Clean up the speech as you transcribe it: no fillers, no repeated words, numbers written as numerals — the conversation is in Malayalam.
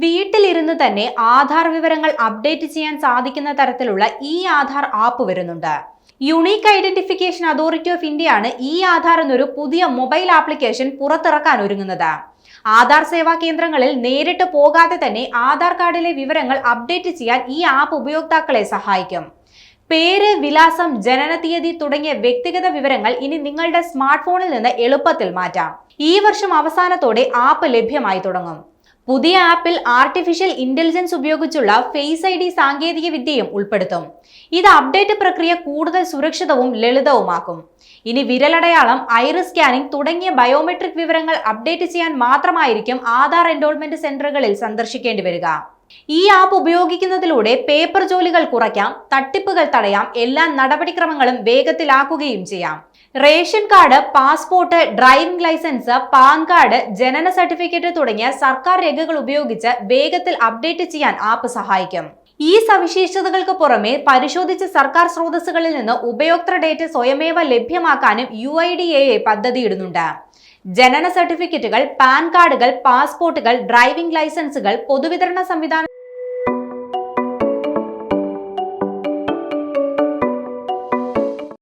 വീട്ടിലിരുന്ന് തന്നെ ആധാർ വിവരങ്ങൾ അപ്ഡേറ്റ് ചെയ്യാൻ സാധിക്കുന്ന തരത്തിലുള്ള ഇ ആധാർ ആപ്പ് വരുന്നുണ്ട്. യുണീക്ക് ഐഡന്റിഫിക്കേഷൻ അതോറിറ്റി ഓഫ് ഇന്ത്യയാണ് ഇ ആധാർ എന്നൊരു പുതിയ മൊബൈൽ ആപ്ലിക്കേഷൻ പുറത്തിറക്കാൻ ഒരുങ്ങുന്നത്. ആധാർ സേവാ കേന്ദ്രങ്ങളിൽ നേരിട്ട് പോകാതെ തന്നെ ആധാർ കാർഡിലെ വിവരങ്ങൾ അപ്ഡേറ്റ് ചെയ്യാൻ ഈ ആപ്പ് ഉപയോക്താക്കളെ സഹായിക്കും. പേര്, വിലാസം, ജനനതീയതി തുടങ്ങിയ വ്യക്തിഗത വിവരങ്ങൾ ഇനി നിങ്ങളുടെ സ്മാർട്ട് ഫോണിൽ നിന്ന് എളുപ്പത്തിൽ മാറ്റാം. ഈ വർഷം അവസാനത്തോടെ ആപ്പ് ലഭ്യമായി തുടങ്ങും. പുതിയ ആപ്പിൽ ആർട്ടിഫിഷ്യൽ ഇന്റലിജൻസ് ഉപയോഗിച്ചുള്ള ഫേസ് ID സാങ്കേതിക വിദ്യയും ഉൾപ്പെടുത്തും. ഇത് അപ്ഡേറ്റ് പ്രക്രിയ കൂടുതൽ സുരക്ഷിതവും ലളിതവുമാക്കും. ഇനി വിരലടയാളം, ഐറിസ് സ്കാനിംഗ് തുടങ്ങിയ ബയോമെട്രിക് വിവരങ്ങൾ അപ്ഡേറ്റ് ചെയ്യാൻ മാത്രമായിരിക്കും ആധാർ എൻറോൾമെന്റ് സെന്ററുകളിൽ സന്ദർശിക്കേണ്ടി വരിക. ഈ ആപ്പ് ഉപയോഗിക്കുന്നതിലൂടെ പേപ്പർ ജോലികൾ കുറയ്ക്കാം, തട്ടിപ്പുകൾ തടയാം, എല്ലാ നടപടിക്രമങ്ങളും വേഗത്തിലാക്കുകയും ചെയ്യാം. Ration card, passport, driving licence, PAN card, ജനന സർട്ടിഫിക്കറ്റ് തുടങ്ങിയ സർക്കാർ രേഖകൾ ഉപയോഗിച്ച് വേഗത്തിൽ അപ്ഡേറ്റ് ചെയ്യാൻ ആപ്പ് സഹായിക്കും. ഈ സവിശേഷതകൾക്ക് പുറമെ പരിശോധിച്ച സർക്കാർ സ്രോതസ്സുകളിൽ നിന്ന് ഉപയോക്തൃ ഡേറ്റ സ്വയമേവ ലഭ്യമാക്കാനും UIDAI പദ്ധതിയിടുന്നുണ്ട്. ജനന സർട്ടിഫിക്കറ്റുകൾ, പാൻ കാർഡുകൾ, പാസ്പോർട്ടുകൾ, ഡ്രൈവിംഗ് ലൈസൻസുകൾ പൊതുവിതരണ സംവിധാനം